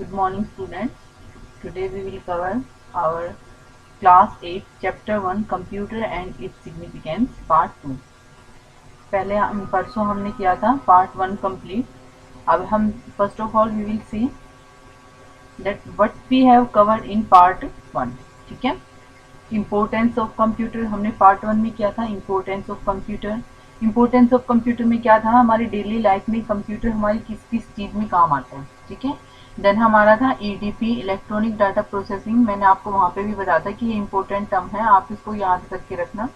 Good morning, students. Today we will cover our class 8 chapter 1 computer and its significance part 2. पहले हम परसों हमने किया था part 1 complete. अब हम first of all we will see that what we have covered in part 1. ठीक है, इम्पोर्टेंस ऑफ कंप्यूटर हमने पार्ट 1 में किया था. इम्पोर्टेंस ऑफ कंप्यूटर में क्या था, हमारी डेली लाइफ में कंप्यूटर हमारी किस किस चीज में काम आता है. ठीक है, देन हमारा था ईडीपी, इलेक्ट्रॉनिक डाटा प्रोसेसिंग. मैंने आपको वहां पे भी बताया था कि ये इंपॉर्टेंट टर्म है, आप इसको याद करके रखना.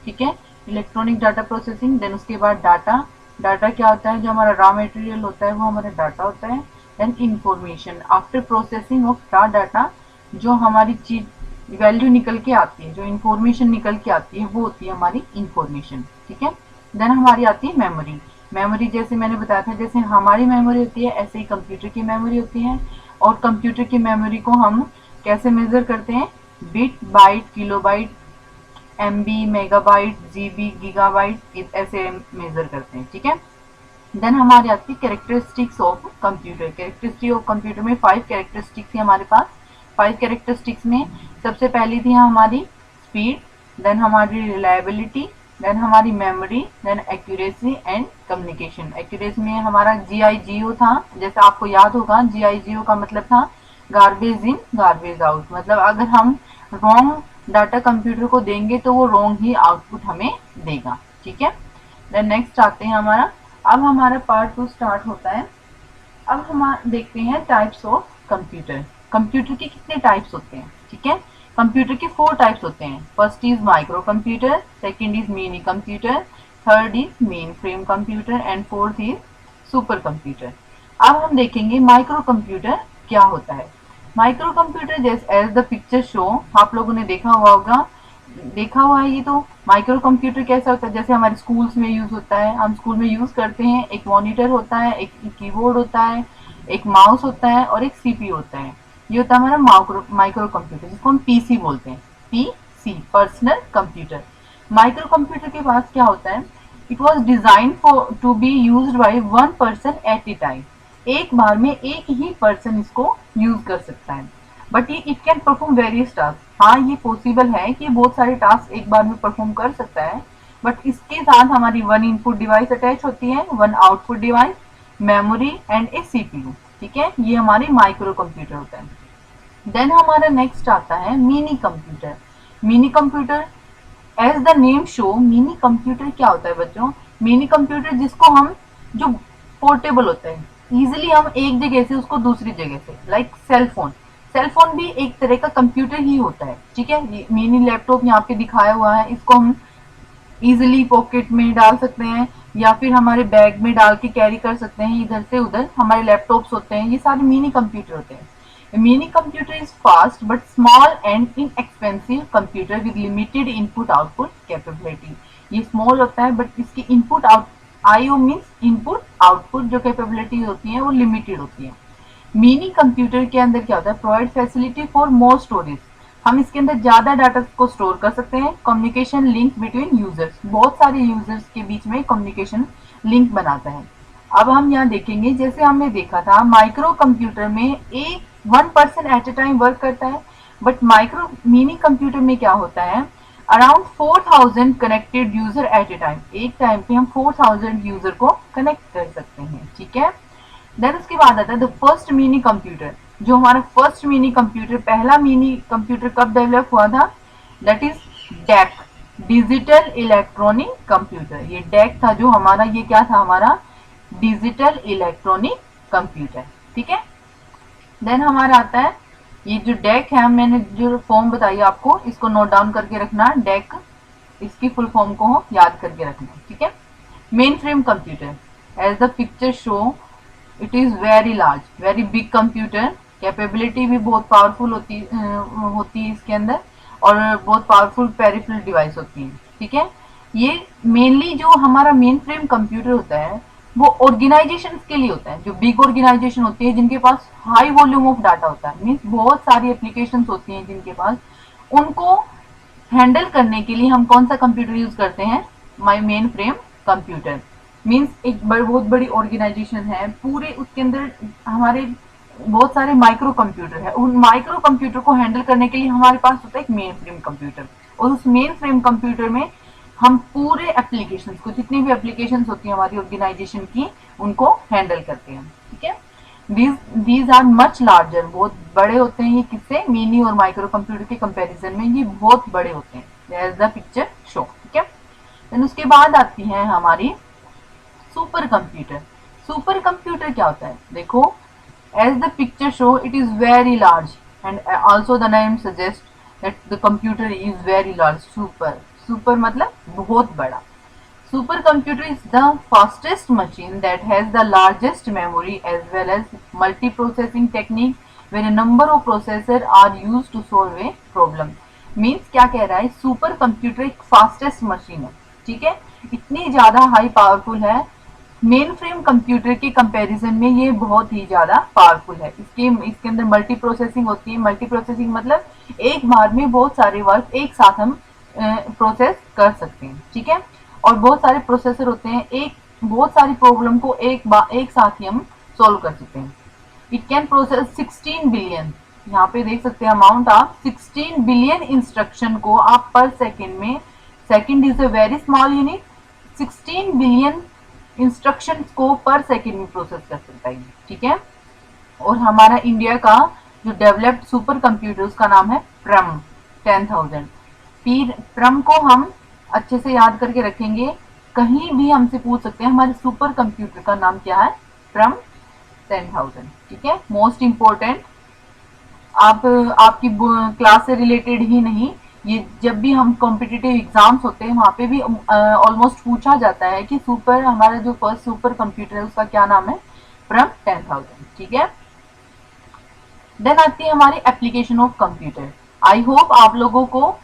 ठीक है, इलेक्ट्रॉनिक डाटा प्रोसेसिंग. देन उसके बाद डाटा क्या होता है, जो हमारा रॉ मटेरियल होता है वो हमारा डाटा होता है. Then information, after processing of raw data जो हमारी चीज वैल्यू निकल के आती है, जो इंफॉर्मेशन निकल के आती है वो होती है हमारी इंफॉर्मेशन. ठीक है, देन हमारी आती है मेमोरी जैसे मैंने बताया था, जैसे हमारी मेमोरी होती है ऐसे ही कंप्यूटर की मेमोरी होती है. और कंप्यूटर की मेमोरी को हम कैसे मेजर करते हैं, bit, byte, kilobyte, MB, megabyte, GB, gigabyte, ऐसे मेजर करते हैं. ठीक है, देन हमारी आती है कैरेक्टरिस्टिक्स ऑफ कंप्यूटर में 5 कैरेक्टरिस्टिक्स थी हमारे पास. 5 कैरेक्टरिस्टिक्स में सबसे पहली थी हमारी स्पीड, देन हमारी रिलायबिलिटी, देन हमारी memory, then accuracy and communication. Accuracy में हमारा GIGO था. जैसे आपको याद होगा, GIGO का मतलब था गार्बेज इन गार्बेज आउट. मतलब अगर हम रॉन्ग डाटा कंप्यूटर को देंगे तो वो रॉन्ग ही आउटपुट हमें देगा. ठीक है, देन नेक्स्ट आते हैं हमारा, अब हमारा पार्ट 2 स्टार्ट होता है. अब हम देखते हैं टाइप्स ऑफ कंप्यूटर के कितने टाइप्स होते हैं. ठीक है, कंप्यूटर के 4 टाइप्स होते हैं. First is micro computer, second is mini computer, third is main frame computer and fourth is super computer. अब हम देखेंगे माइक्रो कंप्यूटर क्या होता है. माइक्रो कंप्यूटर जैसे एज द पिक्चर शो, आप लोगों ने देखा हुआ है. ये तो माइक्रो कंप्यूटर कैसा होता है, जैसे हमारे स्कूल्स में यूज होता है, हम स्कूल में यूज करते हैं. एक मॉनिटर होता है, एक कीबोर्ड होता है, एक माउस होता है और एक सीपीयू होता है. ये होता है हमारा माइक्रो कंप्यूटर, जिसको हम पीसी बोलते हैं. PC, personal computer. Micro computer के पास क्या होता है, it was design for to be use by 1 person at a time. एक बार में एक ही पर्सन इसको यूज कर सकता है. बट ये it can perform various task. हाँ, ये पॉसिबल है कि बहुत सारे टास्क एक बार में परफॉर्म कर सकता है. बट इसके साथ हमारी 1 इनपुट डिवाइस अटैच होती है, 1 output device, memory and A CPU. ठीक है, ये हमारी माइक्रो कंप्यूटर होता है. देन हमारा नेक्स्ट आता है mini computer. As the name show, mini computer क्या होता है बच्चों, मिनी कंप्यूटर जिसको हम, जो पोर्टेबल होता है, इजिली हम एक जगह से उसको दूसरी जगह से, लाइक सेल फोन भी एक तरह का कंप्यूटर ही होता है. ठीक है, मिनी लैपटॉप यहाँ पे दिखाया हुआ है, इसको हम इजिली पॉकेट में डाल सकते हैं या फिर हमारे बैग में डाल के कैरी कर सकते हैं इधर से उधर. हमारे लैपटॉप्स होते हैं, ये सारे मिनी कंप्यूटर होते हैं. Mini computer is fast but small and inexpensive computer with limited input output capability. ये स्मॉल होता है बट इसकी input out, IO means input output, जो कैपेबिलिटी होती है वो लिमिटेड होती है. मिनी कंप्यूटर के अंदर क्या होता है, provide facility for more storage. हम इसके अंदर ज्यादा डाटा को स्टोर कर सकते हैं. कम्युनिकेशन लिंक बिटवीन यूजर्स, बहुत सारे यूजर्स के बीच में कम्युनिकेशन लिंक बनाता है. अब हम यहाँ देखेंगे, जैसे हमने देखा था माइक्रो कंप्यूटर में एक 1 person at a time work करता है. बट मिनी कंप्यूटर में क्या होता है, around 4000 connected user eight a time. एक टाइम पे हम 4000 यूजर को कनेक्ट कर सकते हैं. ठीक है, देन उसके बाद आता है द फर्स्ट मिनी कंप्यूटर. जो हमारा फर्स्ट मिनी कंप्यूटर, पहला मिनी कंप्यूटर कब डेवलप हुआ था, that is DEC, digital electronic computer. ये डैक था जो हमारा, ये क्या था हमारा डिजिटल इलेक्ट्रॉनिक कंप्यूटर. ठीक है, देन हमारा आता है ये जो डैक है, मैंने जो फॉर्म बताई आपको, इसको नोट डाउन करके रखना. डैक, इसकी फुल फॉर्म को याद करके रखना. ठीक है, mainframe computer, as the picture show, it is very large, very big computer. Capability भी बहुत पावरफुल होती है इसके अंदर, और बहुत पावरफुल पेरिफेरल डिवाइस होती है. ठीक है, ये मेनली जो हमारा मेन फ्रेम कंप्यूटर होता है वो ऑर्गेनाइजेशन के लिए होता है. जो बिग ऑर्गेनाइजेशन होती है, जिनके पास हाई वॉल्यूम ऑफ डाटा होता है, मीन्स बहुत सारी एप्लीकेशन होती हैं जिनके पास, उनको हैंडल करने के लिए हम कौन सा कंप्यूटर यूज करते हैं, my main frame computer. Means एक बहुत बड़ी ऑर्गेनाइजेशन है, पूरे उसके अंदर हमारे बहुत सारे माइक्रो कंप्यूटर है। उन माइक्रो कंप्यूटर को हैंडल करने के लिए हमारे पास होता है एक मेन फ्रेम कंप्यूटर, और उस मेन फ्रेम कंप्यूटर में हम पूरे एप्लीकेशंस को, जितनी भी एप्लीकेशंस होती है हमारी ऑर्गेनाइजेशन की, उनको हैंडल करते हैं। ठीक है, दीज आर मच लार्जर, बहुत बड़े होते हैं ये, किससे, मिनी और माइक्रो कंप्यूटर के कंपैरिजन में ये बहुत बड़े होते हैं, एज द पिक्चर शो। ठीक है, देन उसके बाद आती है हमारी सुपर कंप्यूटर। सुपर कंप्यूटर क्या होता है, देखो, as the picture show it is very large, and also the name suggests that the computer is very large. Super मतलब बहुत बड़ा। Supercomputer is the fastest machine that has the largest memory as well as multiprocessing technique where a number of processors are used to solve a problem. Means क्या कह रहा है, super computer एक fastest machine है। ठीक है, इतनी ज्यादा हाई पावरफुल है, मेन फ्रेम कंप्यूटर के कंपैरिजन में ये बहुत ही ज्यादा पावरफुल है। इसके अंदर मल्टी प्रोसेसिंग होती है। मल्टी प्रोसेसिंग मतलब एक बार में बहुत सारे वर्क एक साथ हम प्रोसेस कर सकते हैं। ठीक है, और बहुत सारे प्रोसेसर होते हैं, एक बहुत सारी प्रॉब्लम को एक साथ ही हम सॉल्व कर सकते हैं। इट कैन प्रोसेस 16 बिलियन, यहाँ पे देख सकते हैं अमाउंट आप, 16 बिलियन इंस्ट्रक्शन को आप पर सेकेंड में, second is a very small unit, 16 billion instructions को पर सेकेंड में प्रोसेस कर सकता है। ठीक है, और हमारा इंडिया का जो डेवलप्ड सुपर कंप्यूटर उसका नाम है प्रम 10,000। प्रम को हम अच्छे से याद करके रखेंगे, कहीं भी हमसे पूछ सकते हैं हमारे सुपर कंप्यूटर का नाम क्या है, प्रम 10,000। ठीक है, मोस्ट इंपॉर्टेंट, आप आपकी क्लास से रिलेटेड ही नहीं, ये जब भी हम कॉम्पिटिटिव एग्जाम्स होते हैं वहां पे भी ऑलमोस्ट पूछा जाता है कि सुपर, हमारा जो फर्स्ट सुपर कंप्यूटर है उसका क्या नाम है, प्रम 10,000। ठीक है, देन आती है हमारी application of computer. I hope आप लोगों को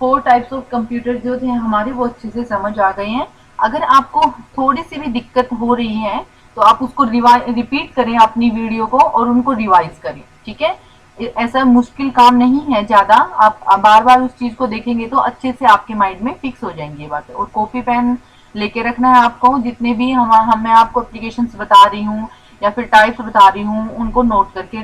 4 टाइप्स ऑफ कंप्यूटर जो थे हमारे वो अच्छे से समझ आ गए हैं। अगर आपको थोड़ी सी भी दिक्कत हो रही है तो आप उसको रिपीट करें अपनी वीडियो को और उनको रिवाइज करें। ठीक है, ऐसा मुश्किल काम नहीं है ज्यादा, आप बार बार उस चीज को देखेंगे तो अच्छे से आपके माइंड में फिक्स हो जाएंगी ये बातें। और कॉपी पेन लेके रखना है आपको, जितने भी मैं आपको एप्लीकेशंस बता रही हूँ या फिर टाइप्स बता रही हूँ उनको नोट करके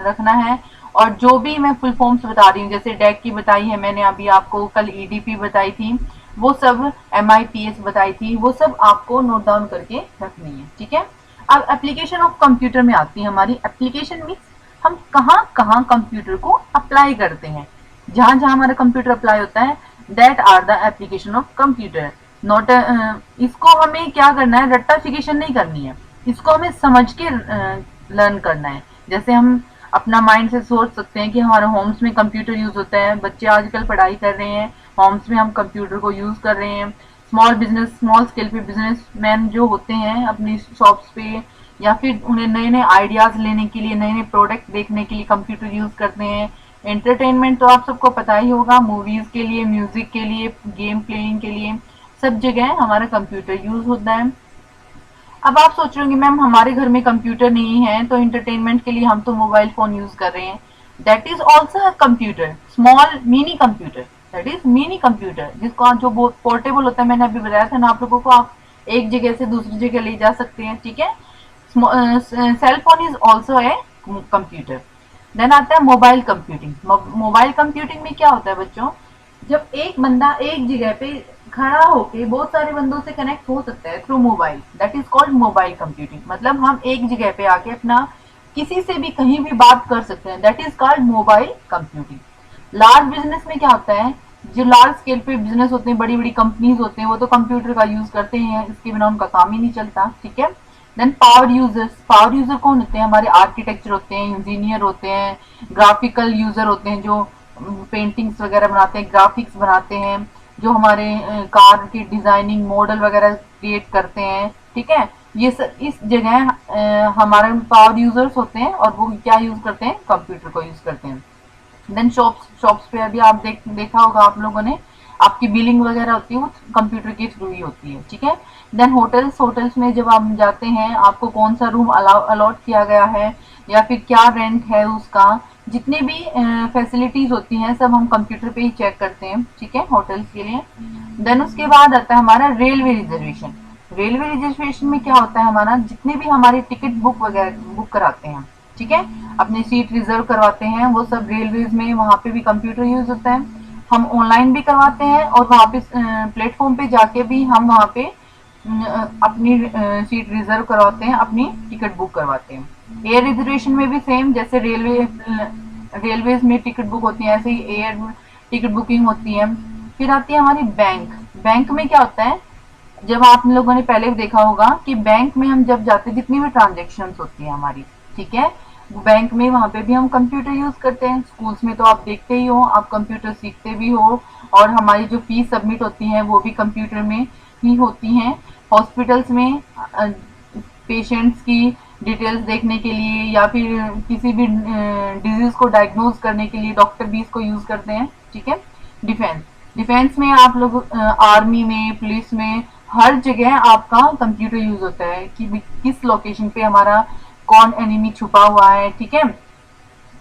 रखना है। और जो भी मैं फुल फॉर्म्स बता रही हूँ, जैसे डेक की बताई है मैंने अभी आपको, कल ईडीपी बताई थी, वो सब एमआईपीएस बताई थी, वो सब आपको नोट डाउन करके रखनी है। ठीक है, अब एप्लीकेशन ऑफ कंप्यूटर में आती है हमारी। एप्लीकेशन मीन्स हम कहाँ कहाँ कंप्यूटर को अप्लाई करते हैं, जहां जहां हमारा कंप्यूटर अप्लाई होता है, that are the application of computer. Not इसको हमें क्या करना है, रट्टाफिकेशन नहीं करनी है, इसको हमें समझ के लर्न करना है। जैसे हम अपना माइंड से सोच सकते हैं कि हमारे होम्स में कंप्यूटर यूज होता है, बच्चे आजकल पढ़ाई कर रहे हैं, होम्स में हम कंप्यूटर को यूज कर रहे हैं। स्मॉल बिजनेस, स्मॉल स्केल पे बिजनेसमैन जो होते हैं अपनी शॉप्स पे, या फिर उन्हें नए नए आइडियाज लेने के लिए, नए नए प्रोडक्ट देखने के लिए कंप्यूटर यूज करते हैं। एंटरटेनमेंट तो आप सबको पता ही होगा, मूवीज के लिए, म्यूजिक के लिए, गेम प्लेइंग के लिए, सब जगह हमारा कंप्यूटर यूज होता है। अब आप सोच रहे होंगे मैम हमारे घर में कंप्यूटर नहीं है तो एंटरटेनमेंट के लिए हम तो मोबाइल फोन यूज कर रहे हैं। That is also a computer, small mini computer, that is mini computer, जिसको आप जो पोर्टेबल होता है, मैंने अभी बताया था ना आप लोगों को, आप एक जगह से दूसरी जगह ले जा सकते हैं। ठीक है, cell phone is also a computer. Then आता है मोबाइल कंप्यूटिंग। मोबाइल कंप्यूटिंग में क्या होता है बच्चों, जब एक बंदा एक जगह पे खड़ा होके बहुत सारे बंदों से कनेक्ट हो सकता है through mobile, that is called mobile computing. मतलब हम एक जगह पे आके अपना किसी से भी कहीं भी बात कर सकते हैं, that is called mobile computing. Large business में क्या होता है, जो लार्ज स्केल पे बिजनेस होते हैं, बड़ी बड़ी कंपनीज होते हैं, वो तो कंप्यूटर का यूज करते हैं, इसके बिना उनका काम ही नहीं चलता। ठीक है, then power users. Power user कौन होते हैं, हमारे आर्किटेक्चर होते हैं, इंजीनियर होते हैं, ग्राफिकल यूजर होते हैं जो पेंटिंग्स वगैरह बनाते हैं, ग्राफिक्स बनाते हैं, जो हमारे कार की डिजाइनिंग मॉडल वगैरह क्रिएट करते हैं। ठीक है, ये इस जगह हमारे पावर यूजर्स होते हैं और वो क्या यूज करते हैं, कंप्यूटर को यूज करते हैं। देन शॉप्स पे अभी आप देखा होगा आप लोगों ने, आपकी बिलिंग वगैरह होती है वो कंप्यूटर के थ्रू ही होती है। ठीक है, देन होटल्स में जब आप जाते हैं, आपको कौन सा रूम अलॉट किया गया है या फिर क्या रेंट है उसका, जितनी भी फैसिलिटीज होती हैं सब हम कंप्यूटर पे ही चेक करते हैं। ठीक है, होटल्स के लिए। देन उसके बाद आता है हमारा रेलवे रिजर्वेशन। रेलवे रिजर्वेशन में क्या होता है, हमारा जितने भी हमारे टिकट बुक वगैरह बुक कराते हैं, ठीक है। अपनी सीट रिजर्व करवाते हैं, वो सब रेलवेज में वहाँ पे भी कंप्यूटर यूज होता है। हम ऑनलाइन भी करवाते हैं और वहाँ पे प्लेटफॉर्म पे जाके भी हम वहाँ पे अपनी सीट रिजर्व करवाते हैं, अपनी टिकट बुक करवाते हैं। एयर रिजर्वेशन में भी सेम, जैसे रेलवेज में टिकट बुक होती है, ऐसे ही एयर टिकट बुकिंग होती है। फिर आती है हमारी बैंक। बैंक में क्या होता है, जब आप लोगों ने पहले भी देखा होगा कि बैंक में हम जब जाते हैं, जितनी भी ट्रांजेक्शन होती है हमारी, ठीक है, बैंक में वहां पे भी हम कंप्यूटर यूज करते हैं। स्कूल्स में तो आप देखते ही हो, आप कंप्यूटर सीखते भी हो, और हमारी जो फीस सबमिट होती है वो भी कंप्यूटर में ही होती हैं। हॉस्पिटल्स में पेशेंट्स की डिटेल्स देखने के लिए या फिर किसी भी डिजीज को डायग्नोज करने के लिए डॉक्टर भी इसको यूज करते हैं, ठीक है। डिफेंस, डिफेंस में आप लोग आर्मी में, पुलिस में, हर जगह आपका कंप्यूटर यूज होता है कि किस लोकेशन पे हमारा कौन एनिमी छुपा हुआ है, ठीक है,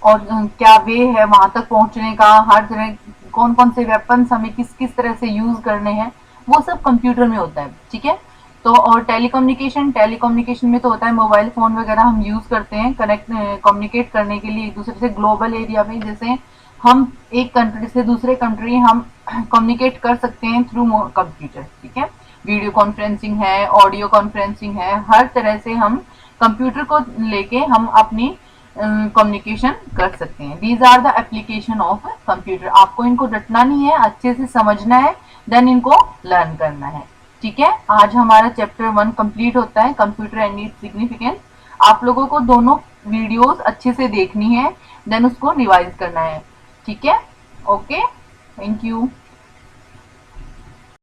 और क्या वे है वहां तक पहुंचने का, हर तरह कौन कौन से वेपन्स हमें किस किस तरह से यूज करने हैं, वो सब कंप्यूटर में होता है, ठीक है। तो और टेलीकम्युनिकेशन, टेलीकम्युनिकेशन में तो होता है मोबाइल फोन वगैरह हम यूज करते हैं कनेक्ट कम्युनिकेट करने के लिए एक दूसरे से ग्लोबल एरिया में। जैसे हम एक कंट्री से दूसरे कंट्री हम कम्युनिकेट कर सकते हैं थ्रू कंप्यूटर, ठीक है। वीडियो कॉन्फ्रेंसिंग है, ऑडियो कॉन्फ्रेंसिंग है, हर तरह से हम कंप्यूटर को लेके हम अपनी कम्युनिकेशन कर सकते हैं। These are the application of computer. आपको इनको रटना नहीं है, अच्छे से समझना है, देन इनको लर्न करना है, ठीक है। आज हमारा चैप्टर 1 कंप्लीट होता है, कंप्यूटर एंड इट्स सिग्निफिकेंस। आप लोगों को दोनों वीडियोस अच्छे से देखनी है, देन उसको रिवाइज करना है, ठीक है। Okay, thank you.